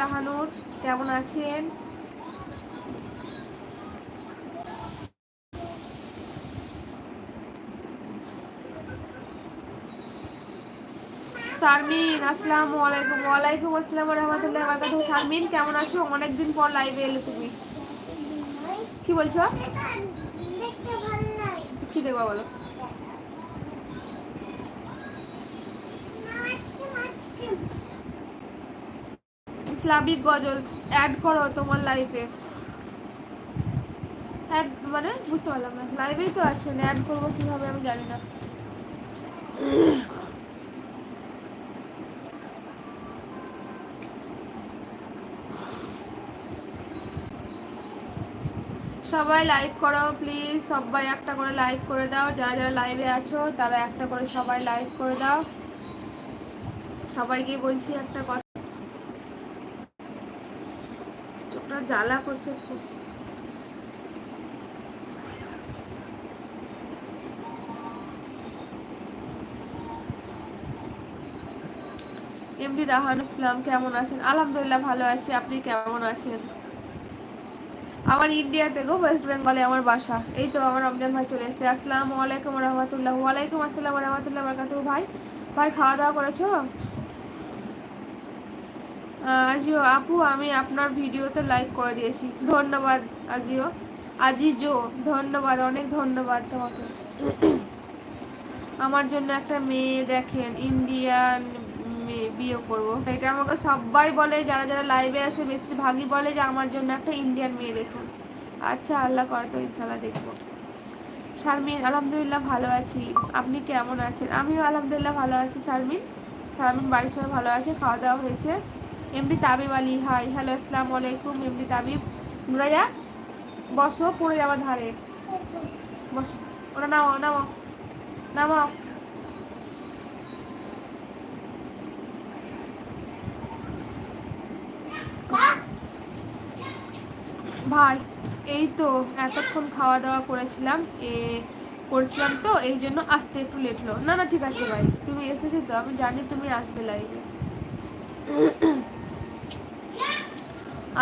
রাহানুর, কেমন আছেন? শারমিন, আসসালামু আলাইকুম। ওয়ালাইকুম আসসালাম রহমতুল্লাহ বারাকাতুহু। শারমিন কেমন আছো? অনেকদিন পর লাইভে এলে তুমি। কি বলছো? কি দেখবা বলো? ইসলামিক গজল অ্যাড করো তোমার লাইফে। অ্যাড মানে বুঝতে পারলাম না, লাইভেই তো আছেন, অ্যাড করবো কিভাবে আমি জানি না। সবাই লাইক করো প্লিজ, সবাই একটা করে লাইক করে দাও। যারা যারা লাইভে আছো তারা একটা করে সবাই লাইক করে দাও। সবাইকে বলছি একটা কথা, চোখটা জ্বালা করছে খুব। এমডি রাহান ইসলাম কেমন আছেন? আলহামদুলিল্লাহ ভালো আছি, আপনি কেমন আছেন? আমার ইন্ডিয়াতে গো, ওয়েস্ট বেঙ্গলে আমার বাসা। এই তো আমার রমজান ভাই চলে এসেছে। আসসালামু আলাইকুম রহমতুল্লাহ। ওয়ালাইকুম আসসালাম রহমতুল্লাহ বারাকাতুহু। ভাই ভাই খাওয়া দাওয়া করেছো? আজিও আপু, আমি আপনার ভিডিওতে লাইক করে দিয়েছি, ধন্যবাদ। আজিও, আজিজো, ধন্যবাদ, অনেক ধন্যবাদ তোমাকে। আমার জন্য একটা মেয়ে দেখেন, ইন্ডিয়ান মেয়ে বিয়ে করবো, এটা আমাকে সবাই বলে, যারা যারা লাইভে আছে বেশিরভাগই বলে যে আমার জন্য একটা ইন্ডিয়ান মেয়ে দেখুন। আচ্ছা, আল্লাহ করে তো ইনশাল্লাহ দেখবো। শারমিন, আলহামদুলিল্লাহ ভালো আছি, আপনি কেমন আছেন? আমিও আলহামদুলিল্লাহ ভালো আছি শারমিন। শারমিন বাড়ির সবাই ভালো আছে, খাওয়া দাওয়া হয়েছে। MD Tabib Ali, hi, hello, আসসালামু আলাইকুম। এমডি তাবিব, নুরাইয়া বসো, পড়ে যাওয়ার ধারে বসো। ওরা নামাও নামাও নামাও। ভাই এই তো এতক্ষণ খাওয়া দাওয়া করেছিলাম, তো এই জন্য আসতে একটু লেট হলো। না না ঠিক আছে ভাই, তুমি এসেছো তো, আমি জানি তুমি আসবে লাইভে।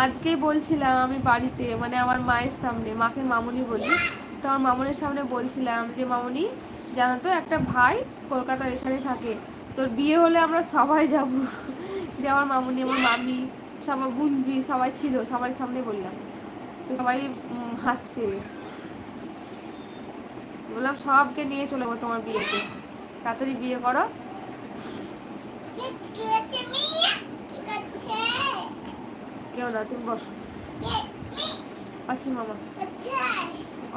আজকেই বলছিলাম আমি বাড়িতে, মানে আমার মায়ের সামনে, মাকে মামুনি বলি, তো আমার মামুনির সামনে বলছিলাম যে মামুনি জানো তো একটা ভাই কলকাতার এখানে থাকে, তোর বিয়ে হলে আমরা সবাই যাব। যে আমার মামুনি, আমার মামি, সবাই বুঞ্জি সবাই ছিল, সবার সামনে বললাম, তো সবাই হাসছে। বললাম সবকে নিয়ে চলে যাবো তোমার বিয়েতে, তাড়াতাড়ি বিয়ে করো। কেউ না, তুমি বসো। অসীম মামা,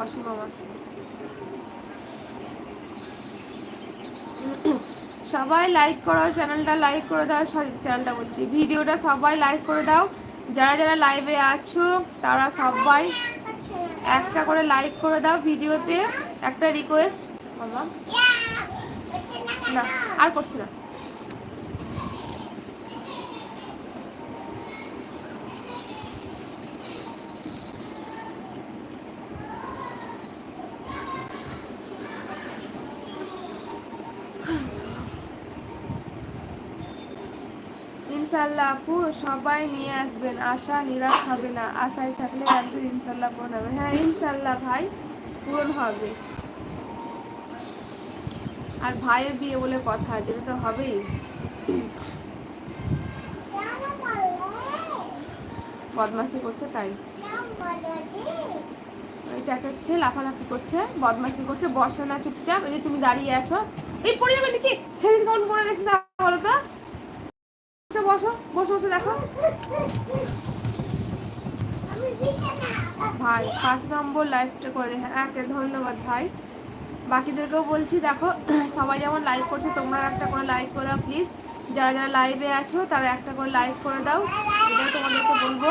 অসীম মামা। সবাই লাইক করো, চ্যানেলটা লাইক করে দাও, সরি চ্যানেলটা বলছি, ভিডিওটা সবাই লাইক করে দাও। যারা যারা লাইভে আছো তারা সবাই একটা করে লাইক করে দাও ভিডিওতে। একটা রিকোয়েস্ট, বললাম না আর করছি না। ইনশাল্লাহ আপু, সবাই নিয়ে আসবেন, আশা নিরাশ হবে না, আশায় থাকলে একদিন ইনশাল্লাহ পূরণ হবে। হ্যাঁ ইনশাল্লাহ ভাই, পূরণ হবে। আর ভাইয়ের বিয়ে বলে কথা, যেটা তো হবেই। বদমাসি করছে তাই, ওই চেঁচাচ্ছে, লাফালাফি করছে, বদমাসি করছে। বসে না চুপচাপ, এই যে তুমি দাঁড়িয়ে আছো, এই পড়ে যাবে নিচে, সেদিন কেমন পড়ে গেছে বলো তো। বসো, বসে বসে দেখো। ভাই 5 নম্বর লাইভটা করে দেখে, একে ধন্যবাদ ভাই। বাকিদেরকেও বলছি দেখো, সবাই যেমন লাইক করছে তোমরা একটা করে লাইক করে দাও প্লিজ। যারা যারা লাইভে আছো তারা একটা করে লাইক করে দাও, এটা তোমাদেরকে বলবো।